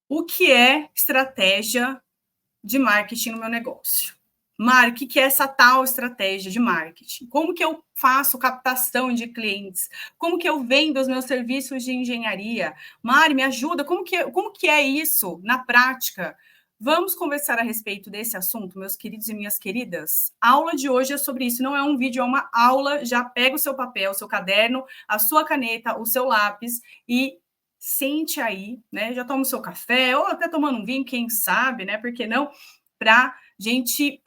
O que é estratégia de marketing no meu negócio? Mari, o que é essa tal estratégia de marketing? Como que eu faço captação de clientes? Como que eu vendo os meus serviços de engenharia? Mari, me ajuda, como que é isso na prática? Vamos conversar a respeito desse assunto, meus queridos e minhas queridas? A aula de hoje é sobre isso, não é um vídeo, é uma aula. Já pega o seu papel, o seu caderno, a sua caneta, o seu lápis e sente aí, né? Já toma o seu café, ou até tomando um vinho, quem sabe, né? Por que não? Para gente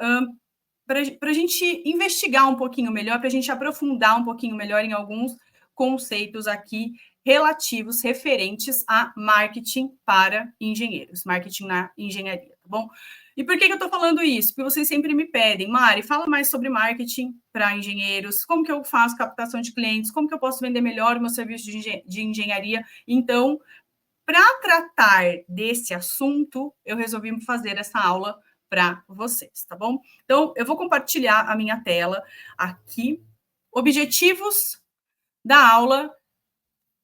para a gente investigar um pouquinho melhor, para a gente aprofundar um pouquinho melhor em alguns conceitos aqui relativos, referentes a marketing para engenheiros, marketing na engenharia, tá bom? E por que eu estou falando isso? Porque vocês sempre me pedem, Mari, fala mais sobre marketing para engenheiros, como que eu faço captação de clientes, como que eu posso vender melhor o meu serviço de engenharia. Então, para tratar desse assunto, eu resolvi fazer essa aula para vocês, tá bom? Então, eu vou compartilhar a minha tela aqui. Objetivos da aula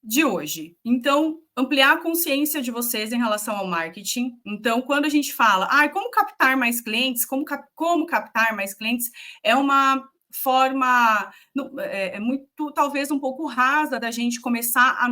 de hoje. Então, ampliar a consciência de vocês em relação ao marketing. Então, quando a gente fala, como captar mais clientes, como captar mais clientes, é uma forma muito, talvez, um pouco rasa da gente começar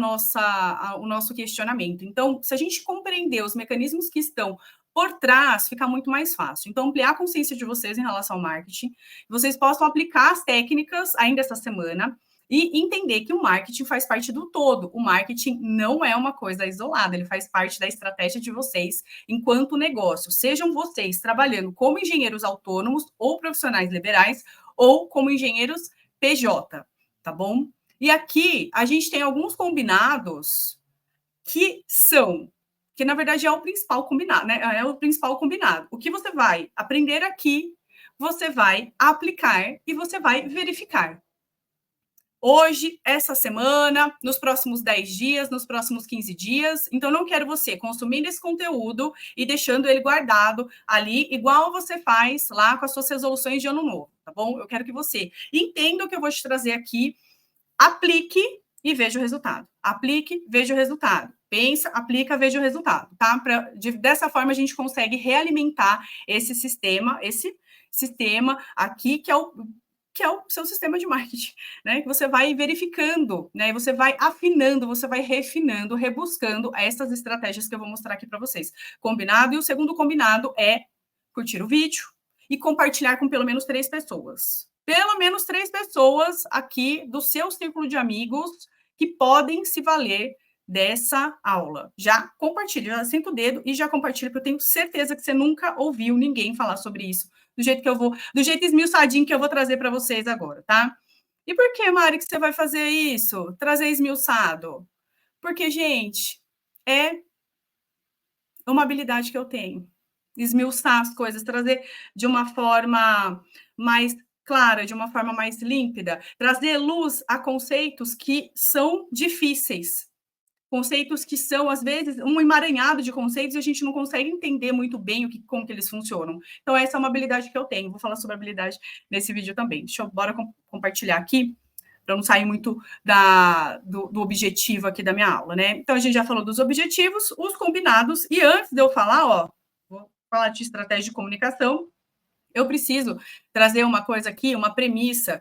o nosso questionamento. Então, se a gente compreender os mecanismos que estão por trás, fica muito mais fácil. Então, ampliar a consciência de vocês em relação ao marketing, vocês possam aplicar as técnicas ainda essa semana, e entender que o marketing faz parte do todo. O marketing não é uma coisa isolada, ele faz parte da estratégia de vocês enquanto negócio. Sejam vocês trabalhando como engenheiros autônomos ou profissionais liberais ou como engenheiros PJ, tá bom? E aqui a gente tem alguns combinados que na verdade é o principal combinado, né? É o principal combinado. O que você vai aprender aqui, você vai aplicar e você vai verificar. Hoje, essa semana, nos próximos 10 dias, nos próximos 15 dias. Então, não quero você consumindo esse conteúdo e deixando ele guardado ali, igual você faz lá com as suas resoluções de ano novo, tá bom? Eu quero que você entenda o que eu vou te trazer aqui, aplique e veja o resultado. Aplique, veja o resultado. Pensa, aplica, veja o resultado, tá? Dessa forma, a gente consegue realimentar esse sistema aqui, que é o seu sistema de marketing, né? Que você vai verificando, né? Você vai afinando, você vai refinando, rebuscando essas estratégias que eu vou mostrar aqui para vocês. Combinado? E o segundo combinado é curtir o vídeo e compartilhar com pelo menos 3 pessoas. Pelo menos 3 pessoas aqui do seu círculo de amigos que podem se valer dessa aula. Já compartilha, já senta o dedo e já compartilha, porque eu tenho certeza que você nunca ouviu ninguém falar sobre isso do jeito esmiuçadinho que eu vou trazer para vocês agora, tá? E por que, Mari, que você vai fazer isso? Trazer esmiuçado? Porque, gente, é uma habilidade que eu tenho. Esmiuçar as coisas, trazer de uma forma mais clara, de uma forma mais límpida, trazer luz a conceitos que são difíceis. Conceitos que são, às vezes, um emaranhado de conceitos e a gente não consegue entender muito bem como que eles funcionam. Então, essa é uma habilidade que eu tenho. Vou falar sobre habilidade nesse vídeo também. Bora compartilhar aqui, para não sair muito do objetivo aqui da minha aula, né? Então, a gente já falou dos objetivos, os combinados, e antes de eu falar, vou falar de estratégia de comunicação, eu preciso trazer uma coisa aqui, uma premissa,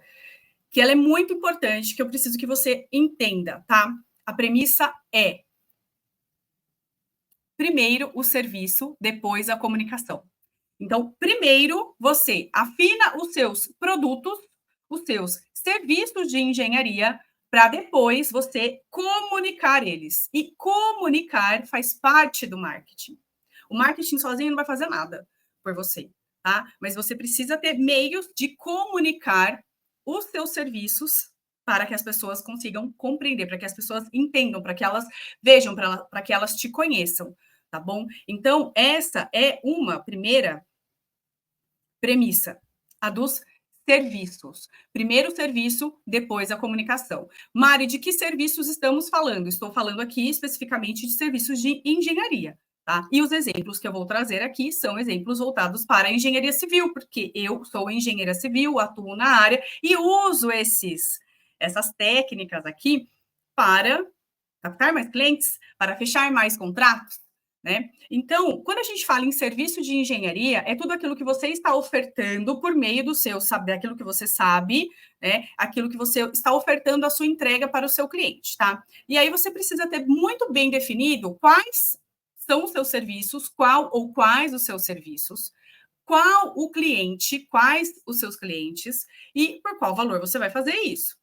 que ela é muito importante, que eu preciso que você entenda, tá? A premissa é: primeiro o serviço, depois a comunicação. Então, primeiro você afina os seus produtos, os seus serviços de engenharia, para depois você comunicar eles. E comunicar faz parte do marketing. O marketing sozinho não vai fazer nada por você, tá? Mas você precisa ter meios de comunicar os seus serviços para que as pessoas consigam compreender, para que as pessoas entendam, para que elas vejam, para que elas te conheçam, tá bom? Então, essa é uma primeira premissa, a dos serviços. Primeiro o serviço, depois a comunicação. Mari, de que serviços estamos falando? Estou falando aqui especificamente de serviços de engenharia, tá? E os exemplos que eu vou trazer aqui são exemplos voltados para a engenharia civil, porque eu sou engenheira civil, atuo na área e uso essas técnicas aqui para captar mais clientes, para fechar mais contratos, né? Então, quando a gente fala em serviço de engenharia, é tudo aquilo que você está ofertando por meio do seu saber, aquilo que você sabe, né? Aquilo que você está ofertando a sua entrega para o seu cliente, tá? E aí você precisa ter muito bem definido quais são os seus serviços, qual ou quais os seus serviços, qual o cliente, quais os seus clientes e por qual valor você vai fazer isso,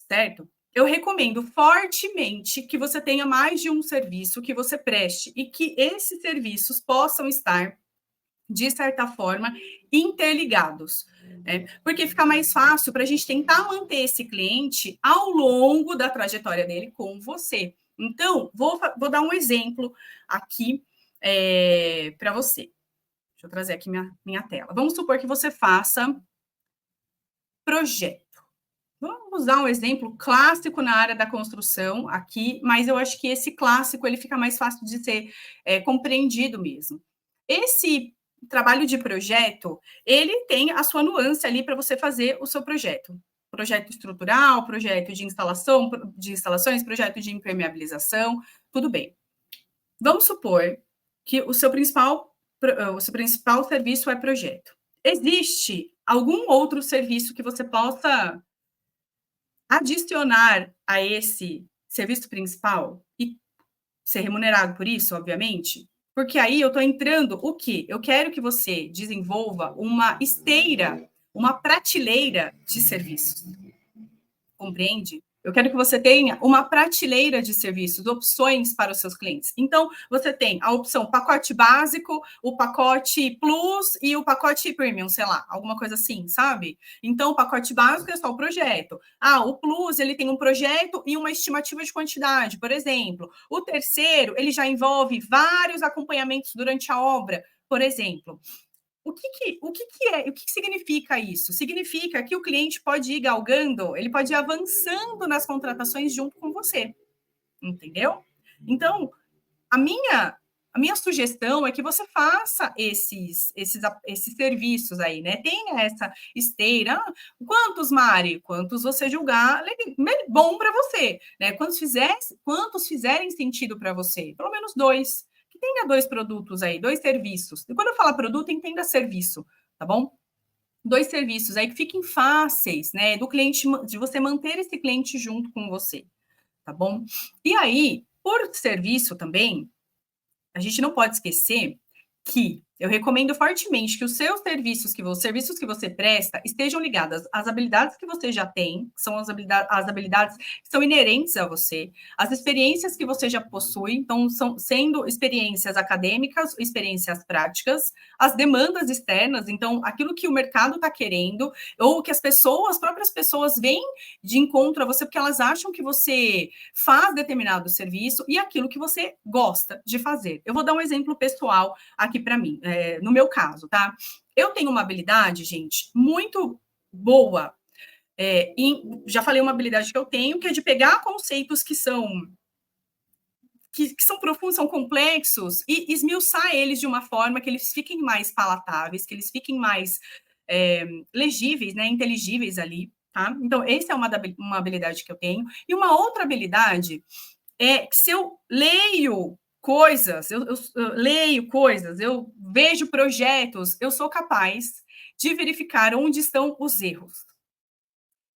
certo? Eu recomendo fortemente que você tenha mais de um serviço que você preste e que esses serviços possam estar, de certa forma, interligados. Né? Porque fica mais fácil para a gente tentar manter esse cliente ao longo da trajetória dele com você. Então, vou dar um exemplo aqui para você. Deixa eu trazer aqui minha tela. Vamos supor que você faça projeto. Vamos usar um exemplo clássico na área da construção aqui, mas eu acho que esse clássico ele fica mais fácil de ser compreendido mesmo. Esse trabalho de projeto, ele tem a sua nuance ali para você fazer o seu projeto. Projeto estrutural, projeto de instalação, de instalações, projeto de impermeabilização, tudo bem. Vamos supor que o seu principal serviço é projeto. Existe algum outro serviço que você possa adicionar a esse serviço principal e ser remunerado por isso, obviamente? Porque aí eu estou entrando o quê? Eu quero que você desenvolva uma esteira, uma prateleira de serviços. Compreende? Eu quero que você tenha uma prateleira de serviços, opções para os seus clientes. Então, você tem a opção pacote básico, o pacote plus e o pacote premium, sei lá, alguma coisa assim, sabe? Então, o pacote básico é só o projeto. Ah, o plus, ele tem um projeto e uma estimativa de quantidade, por exemplo. O terceiro, ele já envolve vários acompanhamentos durante a obra, por exemplo. O que significa isso? Significa que o cliente pode ir galgando, ele pode ir avançando nas contratações junto com você, entendeu? Então, a minha sugestão é que você faça esses serviços aí, né? Tenha essa esteira. Quantos, Mari? Quantos você julgar bom para você, né? Quantos fizerem sentido para você? Pelo menos 2. Que tenha 2 produtos aí, 2 serviços. E quando eu falar produto, entenda serviço, tá bom? 2 serviços aí que fiquem fáceis, né? Do cliente, de você manter esse cliente junto com você, tá bom? E aí, por serviço também, a gente não pode esquecer que eu recomendo fortemente que os seus serviços que você presta estejam ligados às habilidades que você já tem, que são as habilidades que são inerentes a você, as experiências que você já possui, então sendo experiências acadêmicas, experiências práticas, as demandas externas, então aquilo que o mercado está querendo, ou que as próprias pessoas vêm de encontro a você porque elas acham que você faz determinado serviço e aquilo que você gosta de fazer. Eu vou dar um exemplo pessoal aqui para mim, no meu caso, tá? Eu tenho uma habilidade, gente, muito boa. Já falei uma habilidade que eu tenho, que é de pegar conceitos que são profundos, são complexos, e esmiuçar eles de uma forma que eles fiquem mais palatáveis, que eles fiquem mais legíveis, né, inteligíveis ali, tá? Então, essa é uma habilidade que eu tenho. E uma outra habilidade é que se eu leio coisas, eu leio coisas, eu vejo projetos, eu sou capaz de verificar onde estão os erros.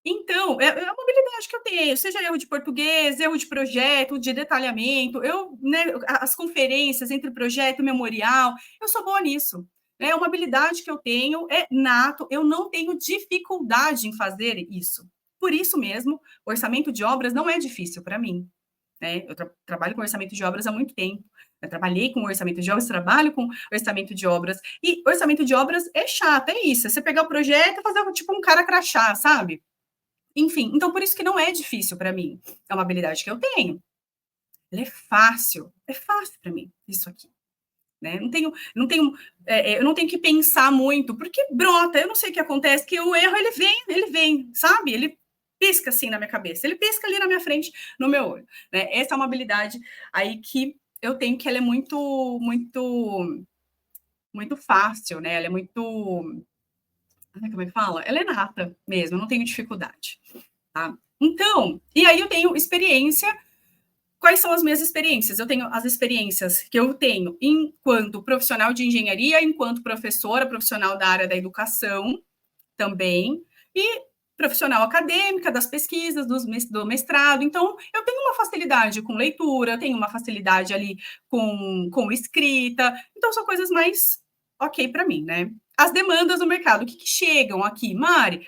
Então, é uma habilidade que eu tenho, seja erro de português, erro de projeto, de detalhamento, né, as conferências entre projeto e memorial, eu sou boa nisso. É uma habilidade que eu tenho, é nato, eu não tenho dificuldade em fazer isso. Por isso mesmo, o orçamento de obras não é difícil para mim. Né? Eu trabalho com orçamento de obras há muito tempo. Eu trabalhei com orçamento de obras, trabalho com orçamento de obras. E orçamento de obras é chato, é isso. É você pegar o projeto e fazer tipo um cara crachá, sabe? Enfim, então por isso que não é difícil para mim. É uma habilidade que eu tenho. Ela é fácil para mim, isso aqui. Né? Eu não tenho que pensar muito, porque brota, eu não sei o que acontece, que o erro ele vem, sabe? Ele pisca assim na minha cabeça, ele pisca ali na minha frente, no meu olho. Né? Essa é uma habilidade aí que eu tenho, que ela é muito, muito, muito fácil, né? Ela é muito, como é que fala? Ela é nata mesmo, eu não tenho dificuldade. Tá? Então, e aí eu tenho experiência Quais são as minhas experiências? Eu tenho as experiências que eu tenho enquanto profissional de engenharia, enquanto professora, profissional da área da educação também, e profissional acadêmica, das pesquisas, do mestrado. Então, eu tenho uma facilidade com leitura, eu tenho uma facilidade ali com escrita. Então, são coisas mais ok para mim, né? As demandas do mercado, o que chegam aqui? Mari,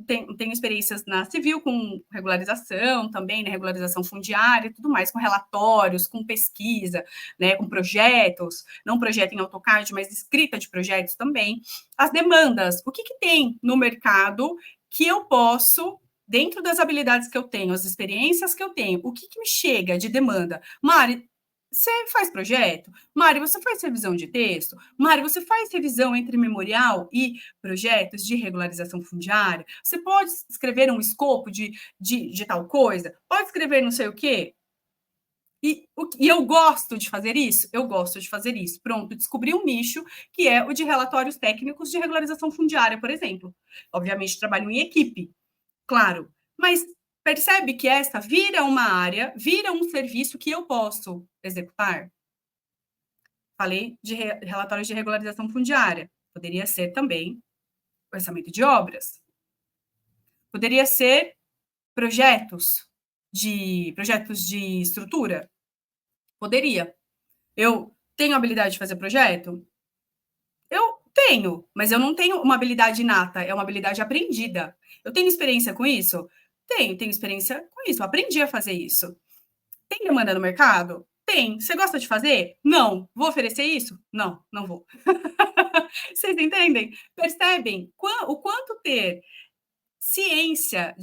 tenho experiências na civil com regularização também, né, regularização fundiária e tudo mais, com relatórios, com pesquisa, né, com projetos, não projeto em AutoCAD, mas escrita de projetos também. As demandas, o que tem no mercado que eu posso, dentro das habilidades que eu tenho, as experiências que eu tenho, o que me chega de demanda? Mari, você faz projeto? Mari, você faz revisão de texto? Mari, você faz revisão entre memorial e projetos de regularização fundiária? Você pode escrever um escopo de tal coisa? Pode escrever não sei o quê? E eu gosto de fazer isso? Eu gosto de fazer isso. Pronto, descobri um nicho que é o de relatórios técnicos de regularização fundiária, por exemplo. Obviamente, trabalho em equipe, claro. Mas percebe que esta vira uma área, vira um serviço que eu posso executar? Falei de relatórios de regularização fundiária. Poderia ser também orçamento de obras. Poderia ser projetos de estrutura. Poderia. Eu tenho habilidade de fazer projeto? Eu tenho, mas eu não tenho uma habilidade inata, é uma habilidade aprendida. Eu tenho experiência com isso? Tenho experiência com isso, aprendi a fazer isso. Tem demanda no mercado? Tem. Você gosta de fazer? Não. Vou oferecer isso? Não, não vou. Vocês entendem? Percebem o quanto ter ciência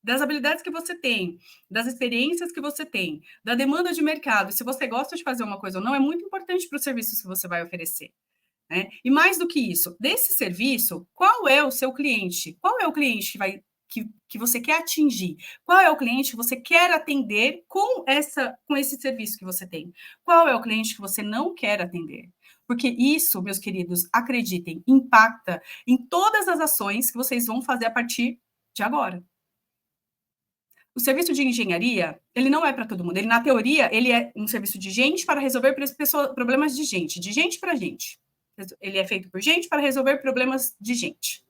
das habilidades que você tem, das experiências que você tem, da demanda de mercado, se você gosta de fazer uma coisa ou não, é muito importante para os serviços que você vai oferecer. Né? E mais do que isso, desse serviço, qual é o seu cliente? Qual é o cliente que você quer atingir? Qual é o cliente que você quer atender com esse serviço que você tem? Qual é o cliente que você não quer atender? Porque isso, meus queridos, acreditem, impacta em todas as ações que vocês vão fazer a partir de agora. O serviço de engenharia, ele não é para todo mundo. Ele, na teoria, ele é um serviço de gente para resolver problemas de gente para gente. Ele é feito por gente para resolver problemas de gente.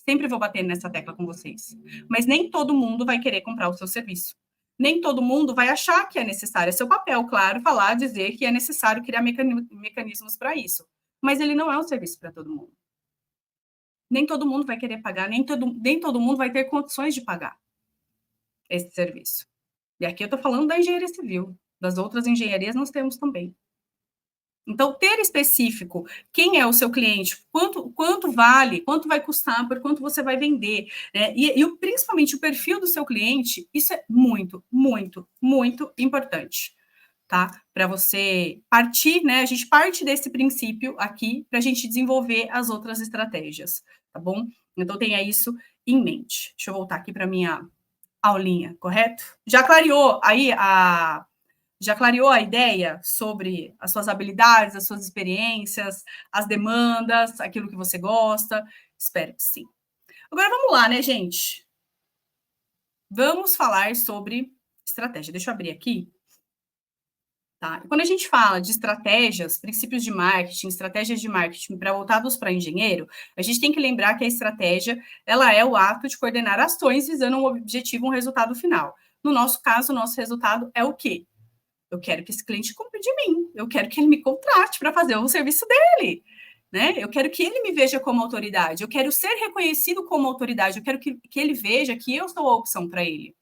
Sempre vou bater nessa tecla com vocês. Mas nem todo mundo vai querer comprar o seu serviço. Nem todo mundo vai achar que é necessário. É seu papel, claro, falar, dizer que é necessário criar mecanismos para isso. Mas ele não é um serviço para todo mundo. Nem todo mundo vai querer pagar, nem todo mundo vai ter condições de pagar esse serviço. E aqui eu estou falando da engenharia civil. Das outras engenharias nós temos também. Então, ter específico quem é o seu cliente, quanto vale, quanto vai custar, por quanto você vai vender, né? E principalmente o perfil do seu cliente, isso é muito, muito, muito importante, tá? Para você partir, né? A gente parte desse princípio aqui para a gente desenvolver as outras estratégias, tá bom? Então, tenha isso em mente. Deixa eu voltar aqui para a minha aulinha, correto? Já clareou aí Já clareou a ideia sobre as suas habilidades, as suas experiências, as demandas, aquilo que você gosta? Espero que sim. Agora vamos lá, né, gente? Vamos falar sobre estratégia. Deixa eu abrir aqui. Tá? Quando a gente fala de estratégias, princípios de marketing, estratégias de marketing voltados para engenheiro, a gente tem que lembrar que a estratégia ela é o ato de coordenar ações visando um objetivo, um resultado final. No nosso caso, o nosso resultado é o quê? Eu quero que esse cliente compre de mim. Eu quero que ele me contrate para fazer o serviço dele. Né? Eu quero que ele me veja como autoridade. Eu quero ser reconhecido como autoridade. Eu quero que ele veja que eu sou a opção para ele.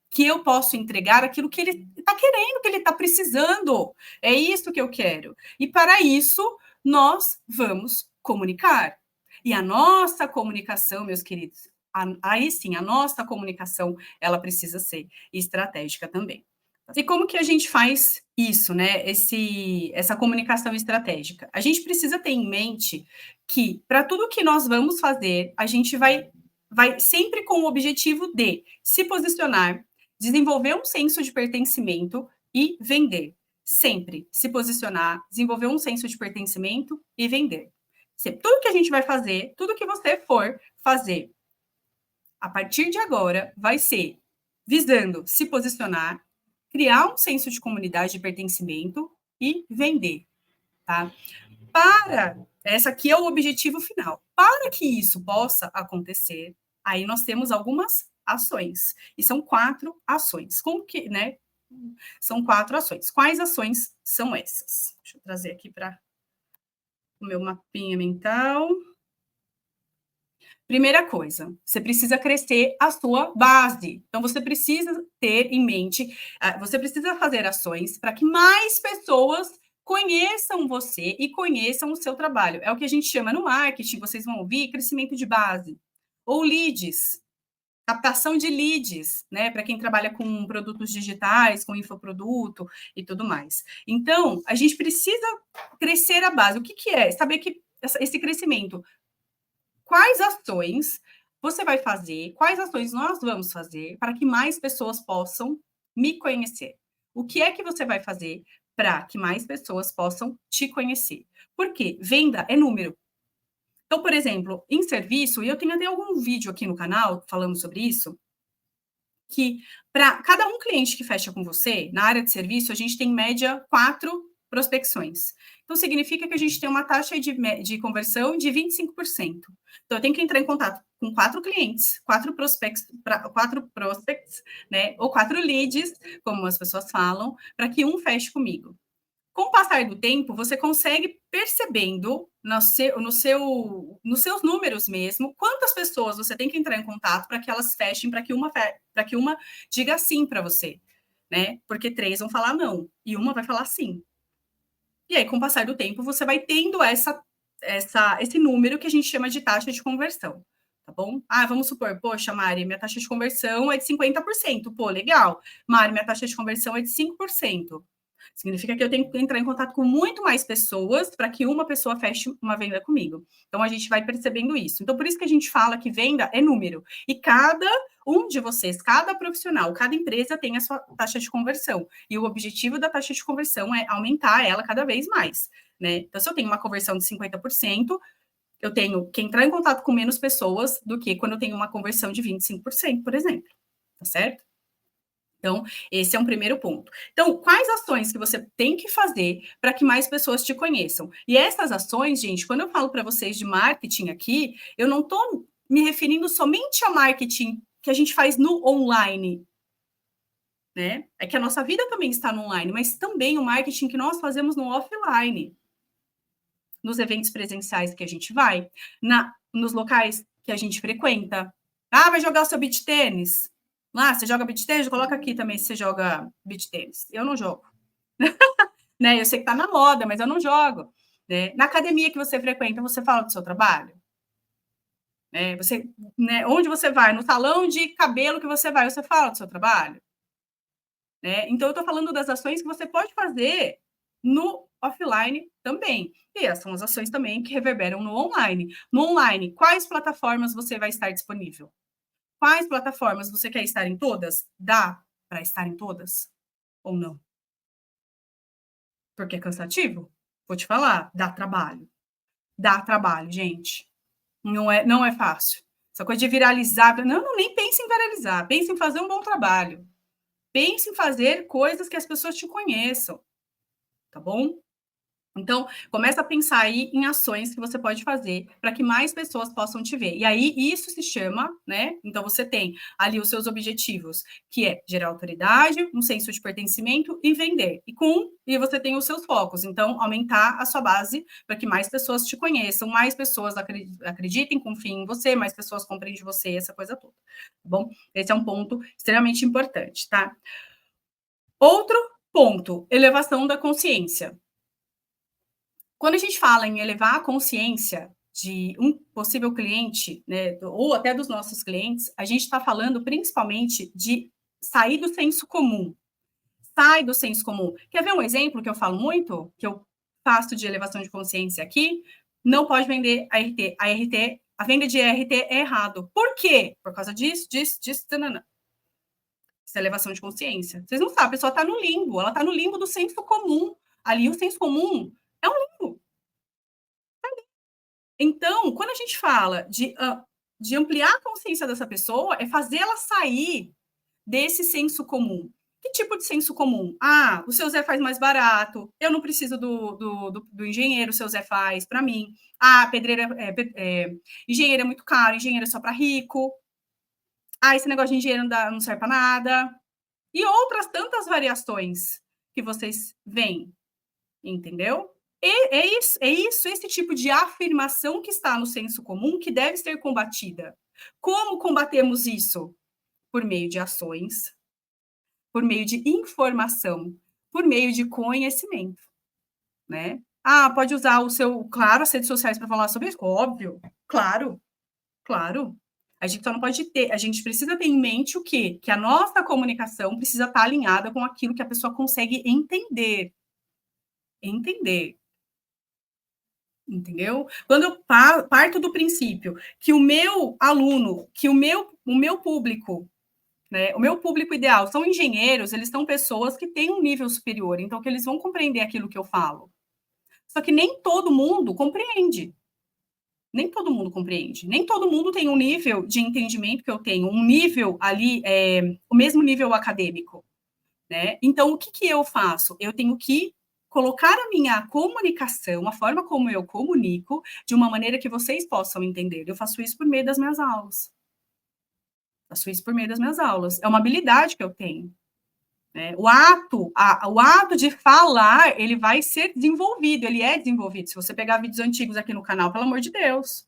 Que eu posso entregar aquilo que ele está querendo, que ele está precisando. É isso que eu quero. E para isso, nós vamos comunicar. E a nossa comunicação, meus queridos, aí sim, a nossa comunicação, ela precisa ser estratégica também. E como que a gente faz isso, né? Essa comunicação estratégica? A gente precisa ter em mente que, para tudo que nós vamos fazer, a gente vai sempre com o objetivo de se posicionar, desenvolver um senso de pertencimento e vender. Sempre se posicionar, desenvolver um senso de pertencimento e vender. Tudo que a gente vai fazer, tudo que você for fazer, a partir de agora, vai ser visando se posicionar, criar um senso de comunidade de pertencimento e vender, tá? Essa aqui é o objetivo final. Para que isso possa acontecer, aí nós temos algumas ações. E são 4 ações. Como que, né? São 4 ações. Quais ações são essas? Deixa eu trazer aqui para o meu mapinha mental. Primeira coisa, você precisa crescer a sua base. Então, você precisa ter em mente, você precisa fazer ações para que mais pessoas conheçam você e conheçam o seu trabalho. É o que a gente chama no marketing, vocês vão ouvir, crescimento de base. Ou leads, captação de leads, né? Para quem trabalha com produtos digitais, com infoproduto e tudo mais. Então, a gente precisa crescer a base. O que é? Saber que esse crescimento, quais ações você vai fazer, quais ações nós vamos fazer para que mais pessoas possam me conhecer? O que é que você vai fazer para que mais pessoas possam te conhecer? Porque venda é número. Então, por exemplo, em serviço, e eu tenho até algum vídeo aqui no canal falando sobre isso, que para cada um cliente que fecha com você, na área de serviço, a gente tem em média 4 prospecções. Então, significa que a gente tem uma taxa de conversão de 25%. Então, eu tenho que entrar em contato com 4 clientes, 4 prospects, né? Ou 4 leads, como as pessoas falam, para que um feche comigo. Com o passar do tempo, você consegue percebendo nos seus números mesmo, quantas pessoas você tem que entrar em contato para que elas fechem, para que uma diga sim para você, né? Porque 3 vão falar não e uma vai falar sim. E aí, com o passar do tempo, você vai tendo esse número que a gente chama de taxa de conversão, tá bom? Vamos supor, poxa, Mari, minha taxa de conversão é de 50%. Pô, legal. Mari, minha taxa de conversão é de 5%. Significa que eu tenho que entrar em contato com muito mais pessoas para que uma pessoa feche uma venda comigo. Então, a gente vai percebendo isso. Então, por isso que a gente fala que venda é número. E cada um de vocês, cada profissional, cada empresa tem a sua taxa de conversão. E o objetivo da taxa de conversão é aumentar ela cada vez mais, né? Então, se eu tenho uma conversão de 50%, eu tenho que entrar em contato com menos pessoas do que quando eu tenho uma conversão de 25%, por exemplo. Tá certo? Então, esse é um primeiro ponto. Então, quais ações que você tem que fazer para que mais pessoas te conheçam? E essas ações, gente, quando eu falo para vocês de marketing aqui, eu não estou me referindo somente ao marketing que a gente faz no online, né? É que a nossa vida também está no online, mas também o marketing que nós fazemos no offline, nos eventos presenciais que a gente vai, nos locais que a gente frequenta. Vai jogar o seu beach tênis? Você joga beach tênis? Coloca aqui também se você joga beach tênis. Eu não jogo. Né? Eu sei que tá na moda, mas eu não jogo. Né? Na academia que você frequenta, você fala do seu trabalho? Né, onde você vai? No salão de cabelo que você vai, você fala do seu trabalho? Né? Então, eu estou falando das ações que você pode fazer no offline também. E essas são as ações também que reverberam no online. No online, quais plataformas você vai estar disponível? Quais plataformas você quer estar em todas? Dá para estar em todas? Ou não? Porque é cansativo? Vou te falar, dá trabalho. Dá trabalho, gente. Não é fácil. Essa coisa de viralizar, não, nem pense em viralizar, pense em fazer um bom trabalho. Pense em fazer coisas que as pessoas te conheçam, tá bom? Então, começa a pensar aí em ações que você pode fazer para que mais pessoas possam te ver. E aí, isso se chama, né? Então, você tem ali os seus objetivos, que é gerar autoridade, um senso de pertencimento e vender. E você tem os seus focos. Então, aumentar a sua base para que mais pessoas te conheçam, mais pessoas acreditem, confiem em você, mais pessoas comprem de você, essa coisa toda. Tá bom? Esse é um ponto extremamente importante, tá? Outro ponto, elevação da consciência. Quando a gente fala em elevar a consciência de um possível cliente, né, ou até dos nossos clientes, a gente está falando principalmente de sair do senso comum. Sai do senso comum. Quer ver um exemplo que eu falo muito, que eu faço de elevação de consciência aqui? Não pode vender a RT. A venda de RT é errado. Por quê? Por causa disso, tanana. Isso é elevação de consciência. Vocês não sabem, a pessoa está no limbo, ela está no limbo do senso comum. Ali, o senso comum é um limbo. Então, quando a gente fala de ampliar a consciência dessa pessoa, é fazer ela sair desse senso comum. Que tipo de senso comum? O seu Zé faz mais barato, eu não preciso do engenheiro, o seu Zé faz para mim. Pedreira, engenheiro é muito caro, engenheiro é só para rico. Esse negócio de engenheiro não serve para nada. E outras tantas variações que vocês veem, entendeu? Esse tipo de afirmação que está no senso comum que deve ser combatida. Como combatemos isso? Por meio de ações, por meio de informação, por meio de conhecimento, né? Pode usar claro, as redes sociais para falar sobre isso? Óbvio, claro. A gente só não pode a gente precisa ter em mente o quê? Que a nossa comunicação precisa estar alinhada com aquilo que a pessoa consegue entender. Entendeu? Quando eu parto do princípio que o meu aluno, que o meu público, né, o meu público ideal são engenheiros, eles são pessoas que têm um nível superior, então que eles vão compreender aquilo que eu falo. Só que nem todo mundo compreende. Nem todo mundo compreende. Nem todo mundo tem um nível de entendimento que eu tenho, um nível ali, o mesmo nível acadêmico. Né? Então, o que eu faço? Eu tenho que colocar a minha comunicação, a forma como eu comunico, de uma maneira que vocês possam entender. Eu faço isso por meio das minhas aulas. É uma habilidade que eu tenho. Né? O ato de falar, ele vai ser desenvolvido, ele é desenvolvido. Se você pegar vídeos antigos aqui no canal, pelo amor de Deus,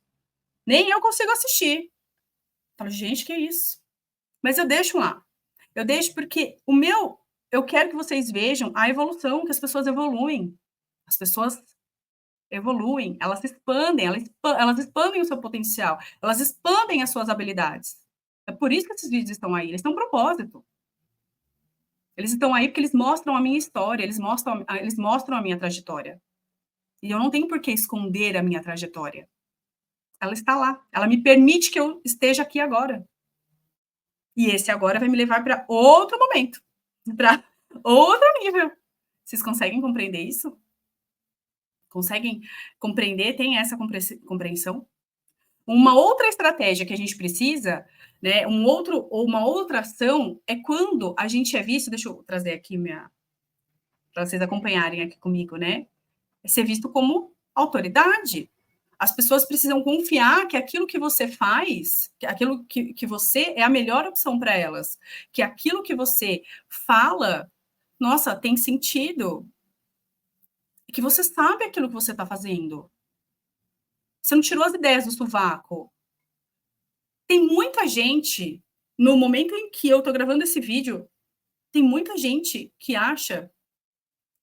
nem eu consigo assistir. Falo, gente, que isso? Mas eu deixo lá. Eu deixo porque eu quero que vocês vejam a evolução, que as pessoas evoluem. As pessoas evoluem, elas se expandem, elas expandem o seu potencial, elas expandem as suas habilidades. É por isso que esses vídeos estão aí, eles têm um propósito. Eles estão aí porque eles mostram a minha história, eles mostram a minha trajetória. E eu não tenho por que esconder a minha trajetória. Ela está lá, ela me permite que eu esteja aqui agora. E esse agora vai me levar para outro momento, para outro nível. Vocês conseguem compreender isso? Conseguem compreender? Tem essa compreensão? Uma outra estratégia que a gente precisa, né, uma outra ação é quando a gente é visto, deixa eu trazer aqui para vocês acompanharem aqui comigo, né? É ser visto como autoridade. As pessoas precisam confiar que aquilo que você faz, que aquilo que você é a melhor opção para elas, que aquilo que você fala, nossa, tem sentido, que você sabe aquilo que você está fazendo. Você não tirou as ideias do sovaco. Tem muita gente, no momento em que eu estou gravando esse vídeo, tem muita gente que acha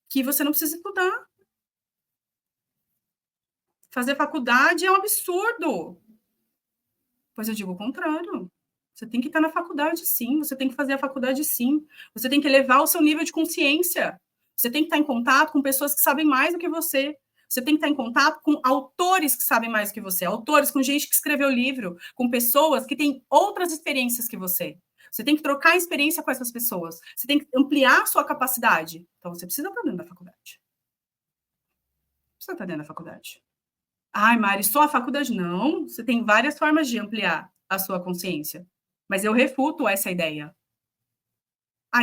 que você não precisa estudar. Fazer faculdade é um absurdo. Pois eu digo o contrário. Você tem que estar na faculdade, sim. Você tem que fazer a faculdade, sim. Você tem que elevar o seu nível de consciência. Você tem que estar em contato com pessoas que sabem mais do que você. Você tem que estar em contato com autores que sabem mais do que você. Autores, com gente que escreveu livro, com pessoas que têm outras experiências que você. Você tem que trocar experiência com essas pessoas. Você tem que ampliar a sua capacidade. Então, você precisa estar dentro da faculdade. Precisa estar dentro da faculdade. Mari, só a faculdade? Não. Você tem várias formas de ampliar a sua consciência. Mas eu refuto essa ideia.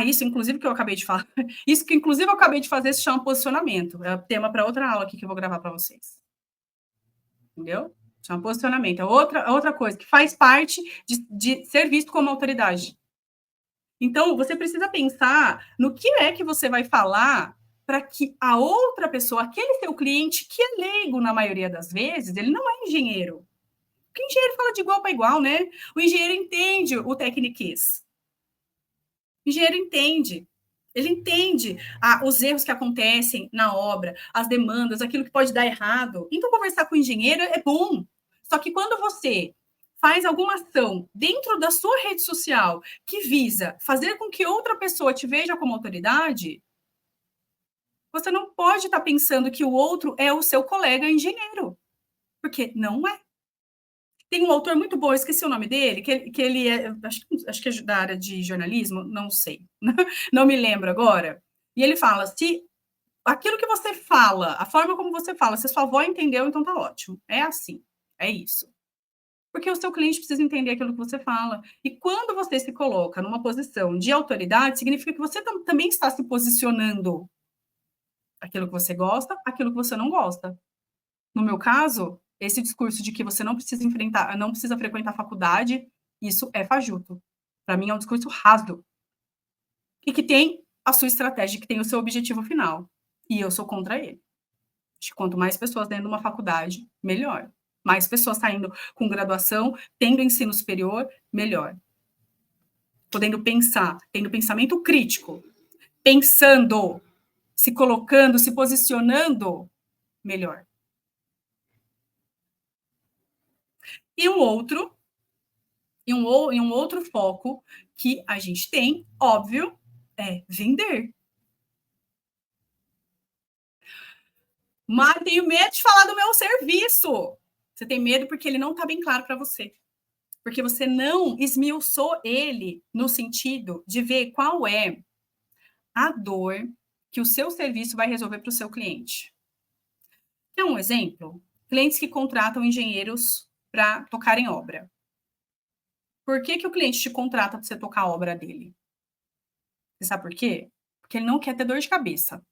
Isso, inclusive, que eu acabei de falar. Isso que, inclusive, eu acabei de fazer se chama posicionamento. É tema para outra aula aqui que eu vou gravar para vocês. Entendeu? Chama posicionamento. É outra coisa que faz parte de ser visto como autoridade. Então, você precisa pensar no que é que você vai falar para que a outra pessoa, aquele seu cliente, que é leigo na maioria das vezes, ele não é engenheiro. Porque engenheiro fala de igual para igual, né? O engenheiro entende o techniquez. O engenheiro entende. Ele entende os erros que acontecem na obra, as demandas, aquilo que pode dar errado. Então, conversar com o engenheiro é bom. Só que quando você faz alguma ação dentro da sua rede social que visa fazer com que outra pessoa te veja como autoridade, você não pode estar pensando que o outro é o seu colega engenheiro. Porque não é. Tem um autor muito bom, eu esqueci o nome dele, que ele é, acho que é da área de jornalismo, não sei, não me lembro agora. E ele fala, se aquilo que você fala, a forma como você fala, se sua avó entendeu, então tá ótimo. É assim, é isso. Porque o seu cliente precisa entender aquilo que você fala. E quando você se coloca numa posição de autoridade, significa que você também está se posicionando aquilo que você gosta, aquilo que você não gosta. No meu caso, esse discurso de que você não precisa enfrentar, não precisa frequentar a faculdade, isso é fajuto. Para mim é um discurso raso e que tem a sua estratégia, que tem o seu objetivo final. E eu sou contra ele. Quanto mais pessoas dentro de uma faculdade, melhor. Mais pessoas saindo com graduação, tendo ensino superior, melhor. Podendo pensar, tendo pensamento crítico, pensando, se colocando, se posicionando, melhor. E um outro foco que a gente tem, óbvio, é vender. Mas tenho medo de falar do meu serviço. Você tem medo porque ele não está bem claro para você. Porque você não esmiuçou ele no sentido de ver qual é a dor que o seu serviço vai resolver para o seu cliente. Quer um exemplo? Clientes que contratam engenheiros para tocar em obra. Por que o cliente te contrata para você tocar a obra dele? Você sabe por quê? Porque ele não quer ter dor de cabeça.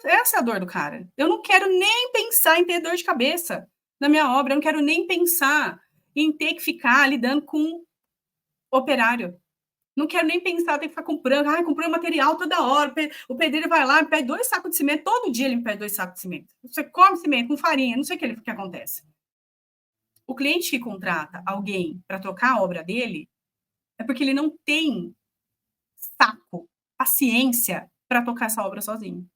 Essa é a dor do cara. Eu não quero nem pensar em ter dor de cabeça na minha obra. Eu não quero nem pensar em ter que ficar lidando com operário. Não quero nem pensar, ter que ficar comprando. Ai, comprando material toda hora. O pedreiro vai lá, me pede 2 sacos de cimento. Todo dia ele me pede 2 sacos de cimento. Você come cimento com farinha, não sei o que acontece. O cliente que contrata alguém para tocar a obra dele é porque ele não tem saco, paciência para tocar essa obra sozinho.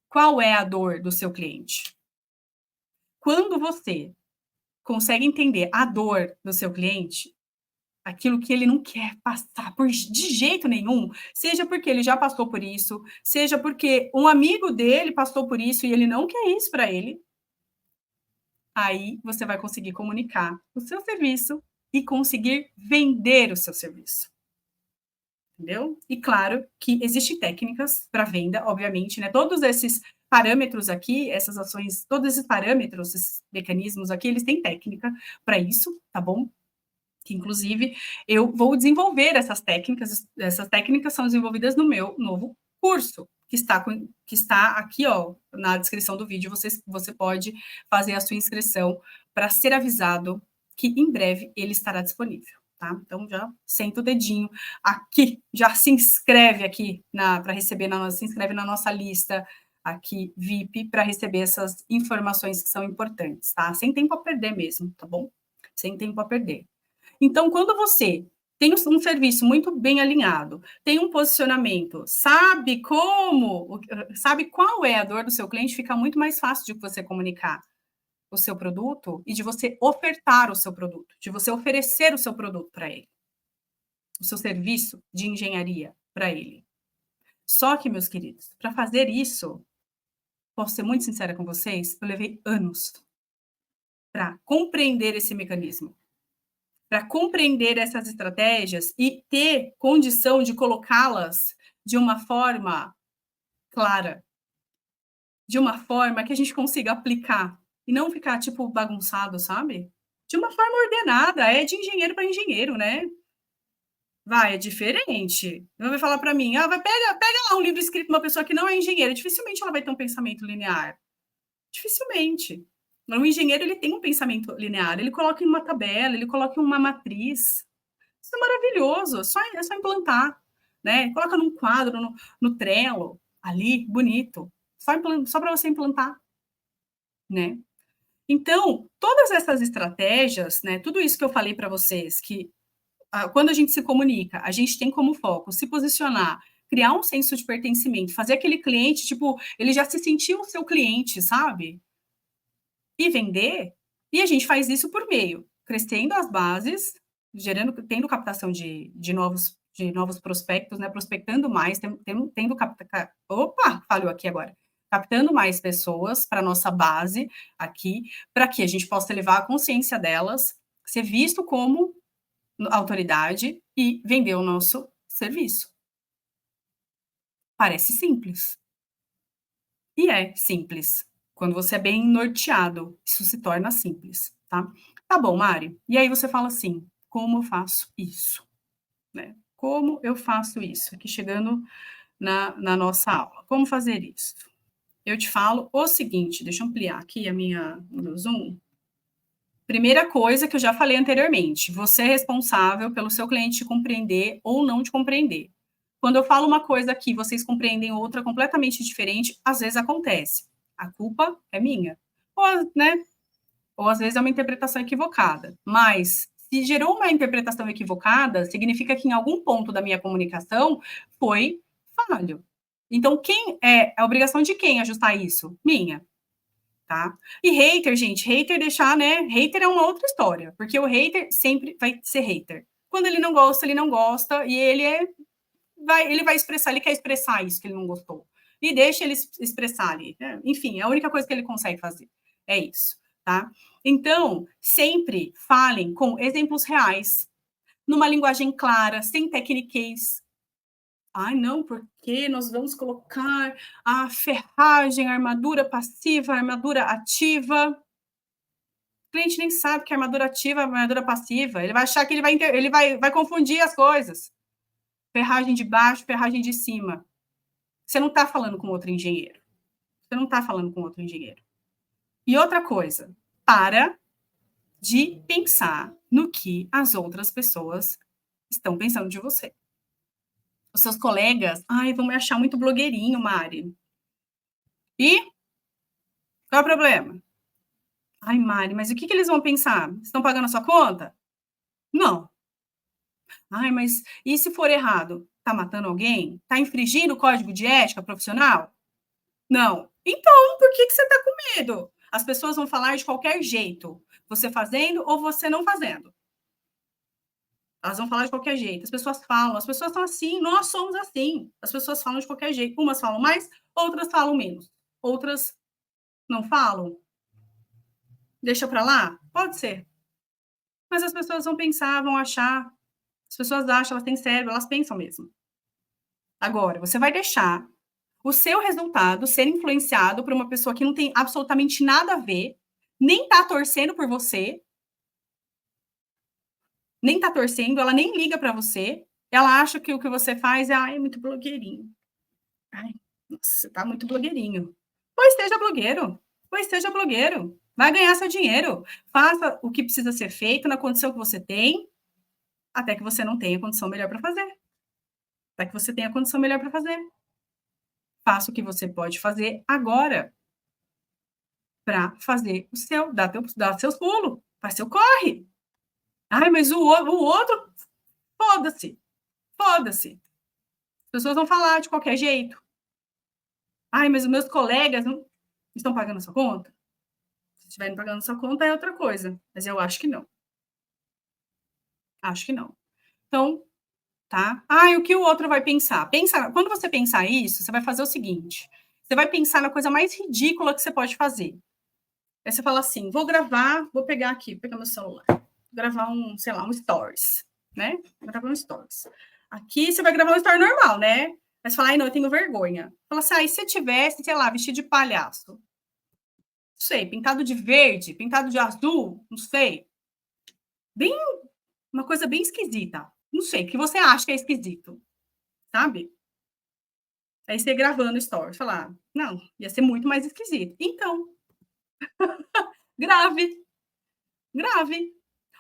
Qual é a dor do seu cliente? Quando você consegue entender a dor do seu cliente, aquilo que ele não quer passar de jeito nenhum, seja porque ele já passou por isso, seja porque um amigo dele passou por isso e ele não quer isso para ele, aí você vai conseguir comunicar o seu serviço e conseguir vender o seu serviço. Entendeu? E claro que existem técnicas para venda, obviamente, né? Todos esses parâmetros aqui, essas ações, todos esses parâmetros, esses mecanismos aqui, eles têm técnica para isso, tá bom? Que inclusive eu vou desenvolver essas técnicas são desenvolvidas no meu novo curso, que está aqui, ó, na descrição do vídeo, você pode fazer a sua inscrição para ser avisado que em breve ele estará disponível. Tá? Então já senta o dedinho aqui, já se inscreve aqui para receber se inscreve na nossa lista aqui VIP para receber essas informações que são importantes, tá? Sem tempo a perder mesmo, tá bom? Sem tempo a perder. Então, quando você tem um serviço muito bem alinhado, tem um posicionamento, sabe qual é a dor do seu cliente, fica muito mais fácil de você comunicar o seu produto e de você ofertar o seu produto, de você oferecer o seu produto para ele, o seu serviço de engenharia para ele. Só que, meus queridos, para fazer isso, posso ser muito sincera com vocês, eu levei anos para compreender esse mecanismo, para compreender essas estratégias e ter condição de colocá-las de uma forma clara, de uma forma que a gente consiga aplicar e não ficar, tipo, bagunçado, sabe? De uma forma ordenada, é de engenheiro para engenheiro, né? Vai, é diferente. Não vai falar para mim, pega lá um livro escrito por uma pessoa que não é engenheira, dificilmente ela vai ter um pensamento linear. Dificilmente. O engenheiro, ele tem um pensamento linear, ele coloca em uma tabela, ele coloca em uma matriz. Isso é maravilhoso, é só implantar, né? Coloca num quadro, no Trello, ali, bonito. Só para você implantar, né? Então, todas essas estratégias, né? Tudo isso que eu falei para vocês, que quando a gente se comunica, a gente tem como foco se posicionar, criar um senso de pertencimento, fazer aquele cliente, tipo, ele já se sentiu o seu cliente, sabe? E vender, e a gente faz isso por meio, crescendo as bases, tendo captação de novos prospectos, né? Prospectando mais, falhou aqui agora. Captando mais pessoas para nossa base aqui, para que a gente possa levar a consciência delas, ser visto como autoridade e vender o nosso serviço. Parece simples. E é simples. Quando você é bem norteado, isso se torna simples. tá? Tá bom, Mari. E aí você fala assim: como eu faço isso? Né? Como eu faço isso? Aqui chegando na nossa aula. Como fazer isso? Eu te falo o seguinte, deixa eu ampliar aqui o meu Zoom. Primeira coisa que eu já falei anteriormente, você é responsável pelo seu cliente te compreender ou não te compreender. Quando eu falo uma coisa aqui, vocês compreendem outra completamente diferente, às vezes acontece. A culpa é minha. Ou, né? Ou às vezes é uma interpretação equivocada. Mas se gerou uma interpretação equivocada, significa que em algum ponto da minha comunicação foi falho. Então, quem é a obrigação de quem ajustar isso? Minha. Tá? E hater, gente, hater deixar, né? Hater é uma outra história, porque o hater sempre vai ser hater. Quando ele não gosta, e ele vai expressar, ele quer expressar isso que ele não gostou. E deixa ele expressar ali. Né? Enfim, é a única coisa que ele consegue fazer. É isso, tá? Então, sempre falem com exemplos reais, numa linguagem clara, sem tecniquez. Ai, não, porque nós vamos colocar a ferragem, a armadura passiva, a armadura ativa. O cliente nem sabe que é armadura ativa, armadura passiva. Ele vai achar que vai confundir as coisas. Ferragem de baixo, ferragem de cima. Você não está falando com outro engenheiro. Você não está falando com outro engenheiro. E outra coisa, para de pensar no que as outras pessoas estão pensando de você. Os seus colegas, ai, vão me achar muito blogueirinho, Mari. E qual é o problema? Ai, Mari, mas o que eles vão pensar? Estão pagando a sua conta? Não. Ai, mas e se for errado? Tá matando alguém? Tá infringindo o código de ética profissional? Não. Então, por que você tá com medo? As pessoas vão falar de qualquer jeito. Você fazendo ou você não fazendo. Elas vão falar de qualquer jeito. As pessoas falam, as pessoas são assim, nós somos assim. As pessoas falam de qualquer jeito. Umas falam mais, outras falam menos. Outras não falam. Deixa pra lá? Pode ser. Mas as pessoas vão pensar, vão achar. As pessoas acham, elas têm cérebro, elas pensam mesmo. Agora, você vai deixar o seu resultado ser influenciado por uma pessoa que não tem absolutamente nada a ver, nem tá torcendo por você, nem tá torcendo, ela nem liga para você, ela acha que o que você faz é muito blogueirinho. Ai, nossa, você tá muito blogueirinho. Pois seja blogueiro, pois seja blogueiro. Vai ganhar seu dinheiro. Faça o que precisa ser feito na condição que você tem, até que você não tenha condição melhor para fazer. Até que você tenha condição melhor para fazer. Faça o que você pode fazer agora para fazer o seu, dar seus pulos, faz seu corre. Ai, mas o outro, foda-se, foda-se. As pessoas vão falar de qualquer jeito. Ai, mas os meus colegas não estão pagando a sua conta? Se estiverem pagando a sua conta, é outra coisa. Mas eu acho que não. Acho que não. Então, tá? Ah, o que o outro vai pensar? Quando você pensar isso, você vai fazer o seguinte: você vai pensar na coisa mais ridícula que você pode fazer. Aí você fala assim: vou pegar aqui, vou pegar meu celular, vou gravar sei lá, um stories, né? Vou gravar um stories. Aqui você vai gravar um story normal, né? Mas fala, ai, não, eu tenho vergonha. Fala assim, e se eu tivesse, sei lá, vestido de palhaço? Não sei, pintado de verde, pintado de azul, não sei. Bem, uma coisa bem esquisita. Não sei, o que você acha que é esquisito, sabe? Aí você gravando stories, falar, não, ia ser muito mais esquisito. Então, grave, grave.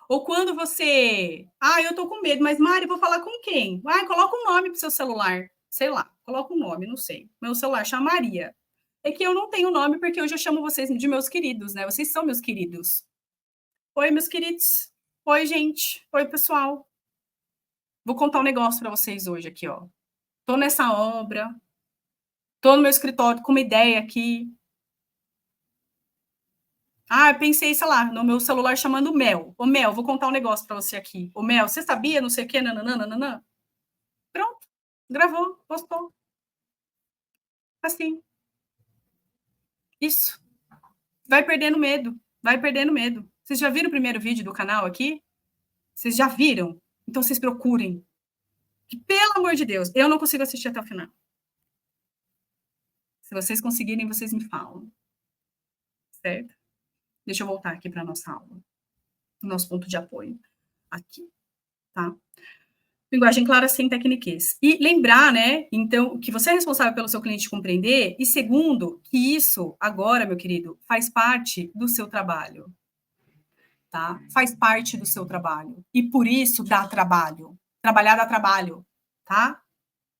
Ou quando você, eu tô com medo, mas Mari, vou falar com quem? Coloca um nome pro seu celular. Sei lá, coloca um nome, não sei. Meu celular chama Maria. É que eu não tenho nome porque hoje eu chamo vocês de meus queridos, né? Vocês são meus queridos. Oi, meus queridos. Oi, gente. Oi, pessoal. Vou contar um negócio para vocês hoje aqui, ó. Tô nessa obra. Tô no meu escritório com uma ideia aqui. Eu pensei, sei lá, no meu celular chamando Mel. Ô, Mel, vou contar um negócio para você aqui. Ô, Mel, você sabia, não sei o quê, nananana? Pronto. Gravou, postou. Assim. Isso. Vai perdendo medo. Vai perdendo medo. Vocês já viram o primeiro vídeo do canal aqui? Vocês já viram? Então vocês procurem. Que, pelo amor de Deus, eu não consigo assistir até o final. Se vocês conseguirem, vocês me falam. Certo? Deixa eu voltar aqui para a nossa aula. o nosso ponto de apoio aqui, tá? Linguagem clara sem tecniquez. E lembrar, né, então, que você é responsável pelo seu cliente compreender, e segundo, que isso, agora, meu querido, faz parte do seu trabalho, tá? Faz parte do seu trabalho. E por isso dá trabalho. Trabalhar dá trabalho, tá?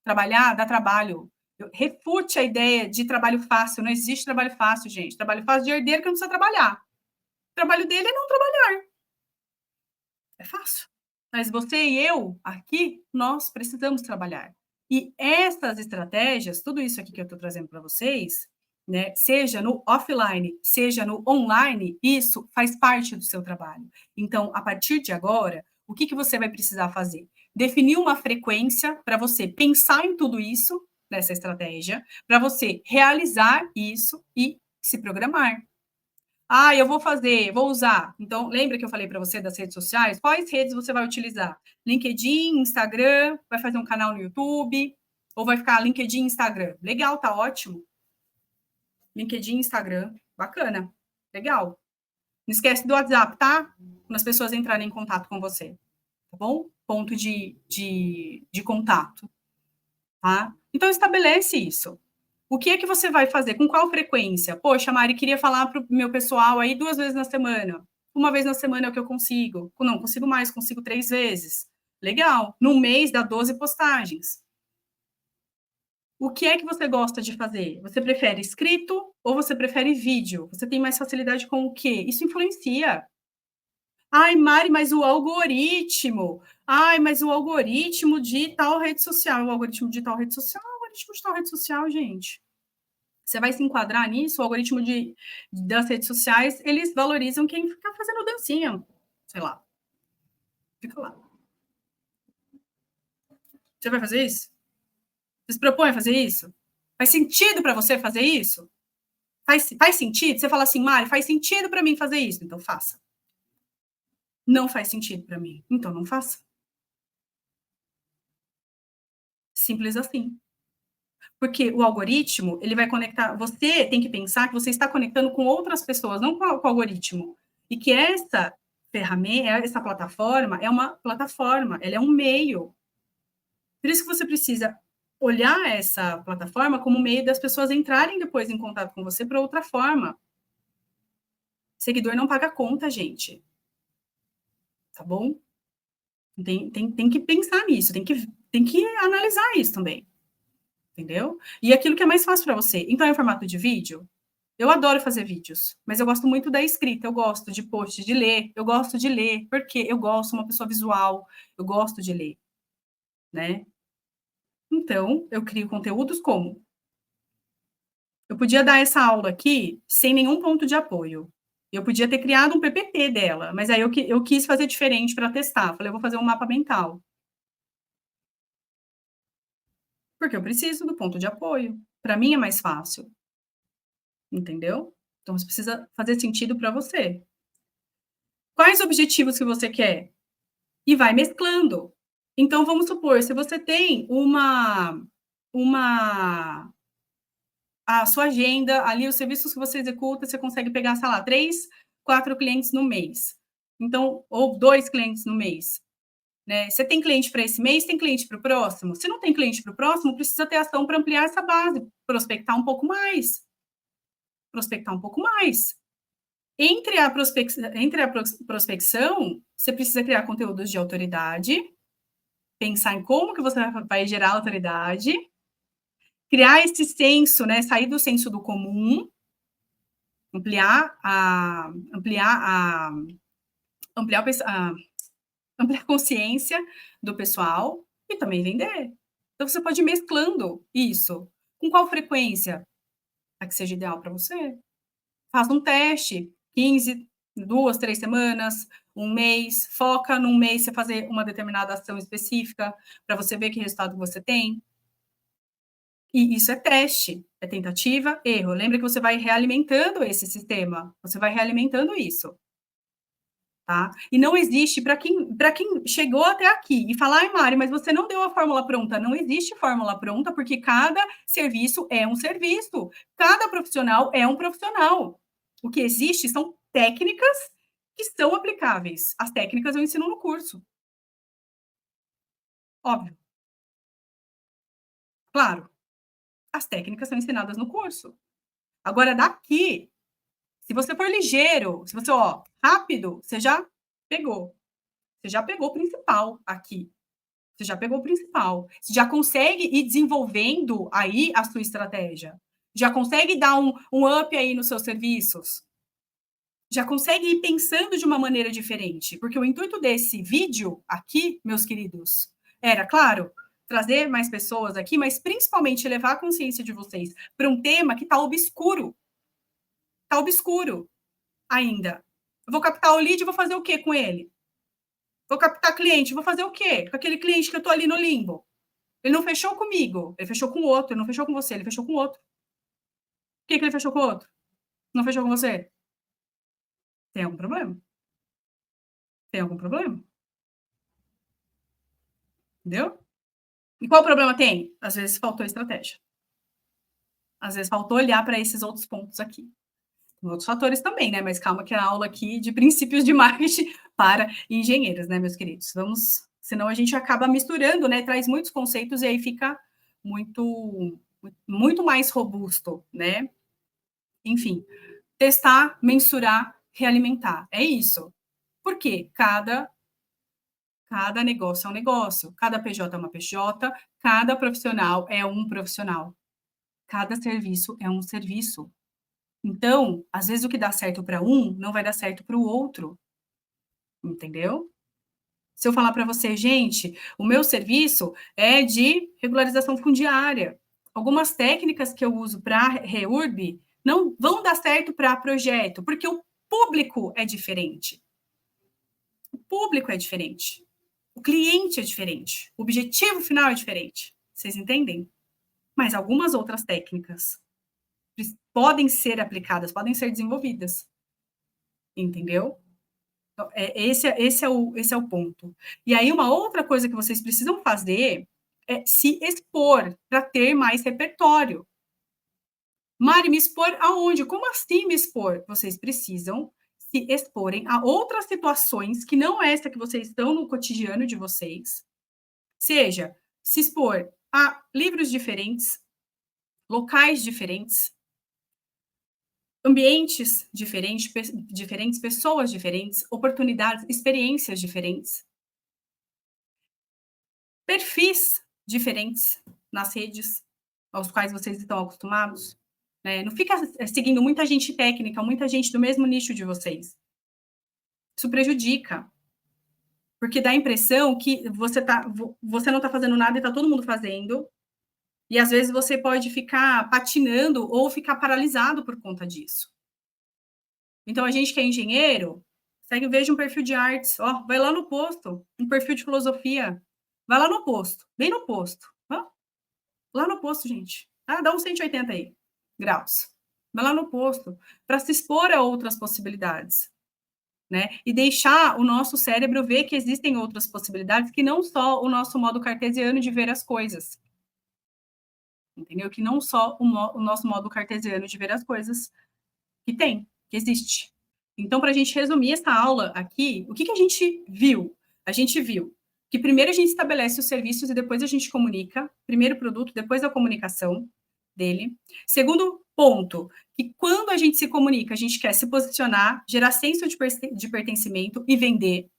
Trabalhar dá trabalho. Refute a ideia de trabalho fácil. Não existe trabalho fácil, gente. Trabalho fácil de herdeiro que não precisa trabalhar. O trabalho dele é não trabalhar. É fácil. Mas você e eu, aqui, nós precisamos trabalhar. E essas estratégias, tudo isso aqui que eu estou trazendo para vocês, né, seja no offline, seja no online, isso faz parte do seu trabalho. Então, a partir de agora, o que você vai precisar fazer? Definir uma frequência para você pensar em tudo isso, nessa estratégia, para você realizar isso e se programar. Ah, eu vou fazer, vou usar. Então, lembra que eu falei para você das redes sociais? Quais redes você vai utilizar? LinkedIn, Instagram, vai fazer um canal no YouTube, ou vai ficar LinkedIn, Instagram? Legal, tá ótimo. LinkedIn, Instagram, bacana, legal. Não esquece do WhatsApp, tá? Quando as pessoas entrarem em contato com você, tá bom? Ponto de contato, tá? Então, estabelece isso. O que é que você vai fazer? Com qual frequência? Poxa, Mari, queria falar para o meu pessoal aí 2 vezes na semana. Uma vez na semana é o que eu consigo. Não, consigo mais, consigo 3 vezes. Legal. No mês dá 12 postagens. O que é que você gosta de fazer? Você prefere escrito ou você prefere vídeo? Você tem mais facilidade com o quê? Isso influencia. Ai, Mari, mas o algoritmo. Ai, mas o algoritmo de tal rede social. O algoritmo de tal rede social. O algoritmo de tal rede social, gente. Você vai se enquadrar nisso? O algoritmo das redes sociais, eles valorizam quem fica fazendo dancinha. Sei lá. Fica lá. Você vai fazer isso? Você se propõe a fazer isso? Faz sentido para você fazer isso? Faz sentido? Você fala assim, Mari, faz sentido para mim fazer isso? Então faça. Não faz sentido para mim? Então não faça. Simples assim. Porque o algoritmo, ele vai conectar. Você tem que pensar que você está conectando com outras pessoas, não com o algoritmo. E que essa ferramenta, essa plataforma, é uma plataforma, ela é um meio. Por isso que você precisa olhar essa plataforma como meio das pessoas entrarem depois em contato com você para outra forma. Seguidor não paga conta, gente. Tá bom? Tem que pensar nisso, tem que analisar isso também. Entendeu? E aquilo que é mais fácil para você. Então, é em formato de vídeo? Eu adoro fazer vídeos, mas eu gosto muito da escrita, eu gosto de post, de ler, eu gosto de ler, porque eu gosto, sou uma pessoa visual, eu gosto de ler, né? Então, eu crio conteúdos como? Eu podia dar essa aula aqui sem nenhum ponto de apoio. Eu podia ter criado um PPT dela, mas aí eu quis fazer diferente para testar. Falei, eu vou fazer um mapa mental. Porque eu preciso do ponto de apoio. Para mim é mais fácil. Entendeu? Então, você precisa fazer sentido para você. Quais objetivos que você quer? E vai mesclando. Então, vamos supor, se você tem a sua agenda, ali os serviços que você executa, você consegue pegar, sei lá, 3, 4 clientes no mês. Então, ou 2 clientes no mês. Né? Você tem cliente para esse mês, tem cliente para o próximo? Se não tem cliente para o próximo, precisa ter ação para ampliar essa base, prospectar um pouco mais. Prospectar um pouco mais. Entre a prospecção, você precisa criar conteúdos de autoridade, pensar em como que você vai gerar autoridade, criar esse senso, né, sair do senso do comum, ampliar a consciência do pessoal e também vender. Então, você pode ir mesclando isso. Com qual frequência? A que seja ideal para você. Faça um teste, 15, 2, 3 semanas, um mês, foca num mês você fazer uma determinada ação específica para você ver que resultado você tem. E isso é teste, é tentativa, erro. Lembra que você vai realimentando esse sistema, você vai realimentando isso. Tá? E não existe, para quem chegou até aqui e falar, ai, Mari, mas você não deu a fórmula pronta. Não existe fórmula pronta, porque cada serviço é um serviço, cada profissional é um profissional. O que existe são técnicas que são aplicáveis. As técnicas eu ensino no curso. Óbvio, claro, as técnicas são ensinadas no curso. Agora, daqui, se você for ligeiro, se você, rápido, você já pegou. Você já pegou o principal aqui. Você já pegou o principal. Você já consegue ir desenvolvendo aí a sua estratégia. Já consegue dar um up aí nos seus serviços. Já consegue ir pensando de uma maneira diferente. Porque o intuito desse vídeo aqui, meus queridos, era, claro, trazer mais pessoas aqui, mas principalmente levar a consciência de vocês para um tema que está obscuro. Está obscuro ainda. Eu vou captar o lead e vou fazer o quê com ele? Vou captar cliente, vou fazer o quê? Com aquele cliente que eu estou ali no limbo. Ele não fechou comigo, ele fechou com o outro, ele não fechou com você, ele fechou com o outro. Por que ele fechou com o outro? Não fechou com você? Tem algum problema? Tem algum problema? Entendeu? E qual problema tem? Às vezes faltou estratégia. Às vezes faltou olhar para esses outros pontos aqui. Tem outros fatores também, né? Mas calma que é a aula aqui de princípios de marketing para engenheiros, né, meus queridos? Vamos, senão a gente acaba misturando, né? Traz muitos conceitos e aí fica muito mais robusto, né? Enfim, testar, mensurar, realimentar. É isso. Por quê? Cada negócio é um negócio, cada PJ é uma PJ, cada profissional é um profissional, cada serviço é um serviço. Então, às vezes o que dá certo para um não vai dar certo para o outro, entendeu? Se eu falar para você, gente, o meu serviço é de regularização fundiária. Algumas técnicas que eu uso para REURB não vão dar certo para projeto, porque o público é diferente. O público é diferente. O cliente é diferente. O objetivo final é diferente. Vocês entendem? Mas algumas outras técnicas podem ser aplicadas, podem ser desenvolvidas. Entendeu? Então, esse é o ponto. E aí, uma outra coisa que vocês precisam fazer é se expor para ter mais repertório. Mari, me expor aonde? Como assim me expor? Vocês precisam se exporem a outras situações que não essa que vocês estão no cotidiano de vocês. Seja se expor a livros diferentes, locais diferentes, ambientes diferentes, pessoas diferentes, oportunidades, experiências diferentes, perfis diferentes nas redes aos quais vocês estão acostumados. Né? Não fica seguindo muita gente técnica, muita gente do mesmo nicho de vocês. Isso prejudica. Porque dá a impressão que você não está fazendo nada e está todo mundo fazendo. E às vezes você pode ficar patinando ou ficar paralisado por conta disso. Então, a gente que é engenheiro, veja um perfil de artes, vai lá no posto, um perfil de filosofia, vai lá no posto, bem no posto, lá no posto, gente, dá uns 180 aí, graus, vai lá no posto, para se expor a outras possibilidades, né, e deixar o nosso cérebro ver que existem outras possibilidades que não só o nosso modo cartesiano de ver as coisas, entendeu? Que não só o nosso modo cartesiano de ver as coisas que existe. Então, para a gente resumir essa aula aqui, o que a gente viu? A gente viu que primeiro a gente estabelece os serviços e depois a gente comunica. Primeiro o produto, depois a comunicação dele. Segundo ponto, que quando a gente se comunica, a gente quer se posicionar, gerar senso de pertencimento e vender.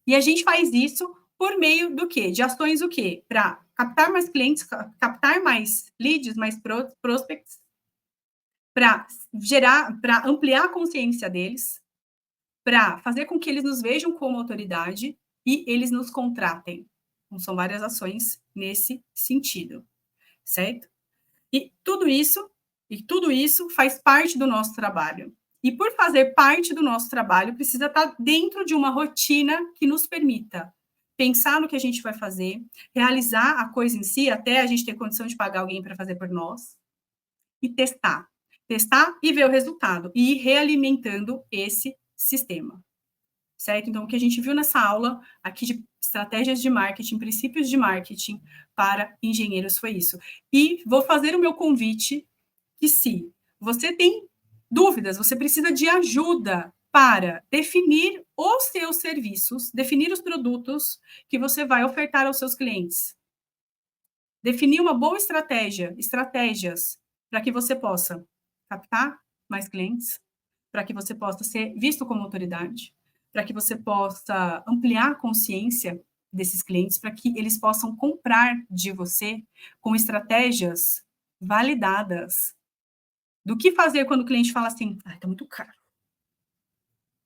E a gente faz isso por meio do quê? De ações o quê? Para captar mais clientes, captar mais leads, mais prospects, para ampliar a consciência deles, para fazer com que eles nos vejam como autoridade e eles nos contratem. Então, são várias ações nesse sentido, certo? E tudo isso faz parte do nosso trabalho. E por fazer parte do nosso trabalho, precisa estar dentro de uma rotina que nos permita pensar no que a gente vai fazer, realizar a coisa em si, até a gente ter condição de pagar alguém para fazer por nós, e testar e ver o resultado, e ir realimentando esse sistema, certo? Então, o que a gente viu nessa aula aqui de estratégias de marketing, princípios de marketing para engenheiros foi isso. E vou fazer o meu convite que se você tem dúvidas, você precisa de ajuda para definir os seus serviços, definir os produtos que você vai ofertar aos seus clientes. Definir uma boa estratégias para que você possa captar mais clientes, para que você possa ser visto como autoridade, para que você possa ampliar a consciência desses clientes, para que eles possam comprar de você com estratégias validadas. Do que fazer quando o cliente fala assim: "Ai, tá muito caro.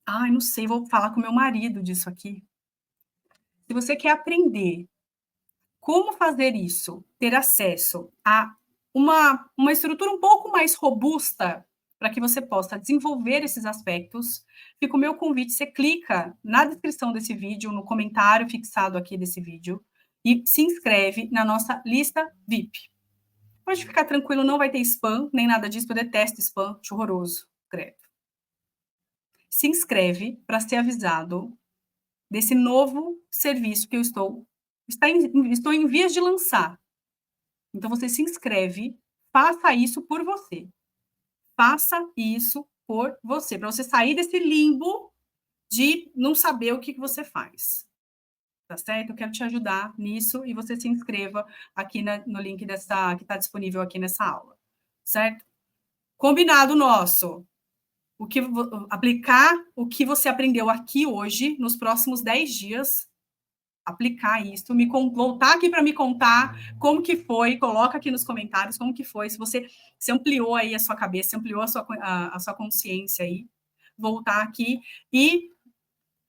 Ai, não sei, vou falar com meu marido disso aqui". Se você quer aprender como fazer isso, ter acesso a uma estrutura um pouco mais robusta para que você possa desenvolver esses aspectos, fica o meu convite, você clica na descrição desse vídeo, no comentário fixado aqui desse vídeo, e se inscreve na nossa lista VIP. Pode ficar tranquilo, não vai ter spam, nem nada disso, eu detesto spam, acho horroroso, credo. Se inscreve para ser avisado desse novo serviço que estou em vias de lançar. Então você se inscreve, faça isso por você. Faça isso por você, para você sair desse limbo de não saber o que você faz. Tá certo? Eu quero te ajudar nisso e você se inscreva aqui no link dessa que está disponível aqui nessa aula. Certo? Combinado nosso. Aplicar o que você aprendeu aqui hoje, nos próximos 10 dias, aplicar isso, voltar aqui para me contar como que foi, coloca aqui nos comentários como que foi, se você se ampliou aí a sua cabeça, se ampliou a sua consciência aí, voltar aqui e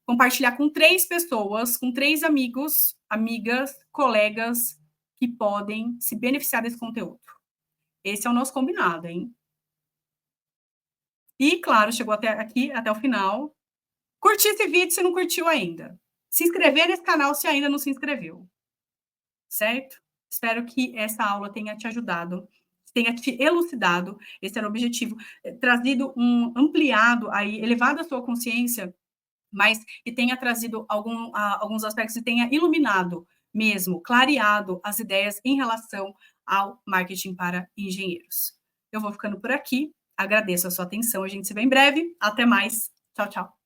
compartilhar com 3 pessoas, com 3 amigos, amigas, colegas que podem se beneficiar desse conteúdo. Esse é o nosso combinado, hein? E, claro, chegou até aqui, até o final. Curtir esse vídeo se não curtiu ainda. Se inscrever nesse canal se ainda não se inscreveu. Certo? Espero que essa aula tenha te ajudado, tenha te elucidado. Esse era o objetivo, trazido ampliado aí, elevado a sua consciência, mas que tenha trazido alguns aspectos e tenha iluminado mesmo, clareado as ideias em relação ao marketing para engenheiros. Eu vou ficando por aqui, agradeço a sua atenção, a gente se vê em breve, até mais, tchau, tchau.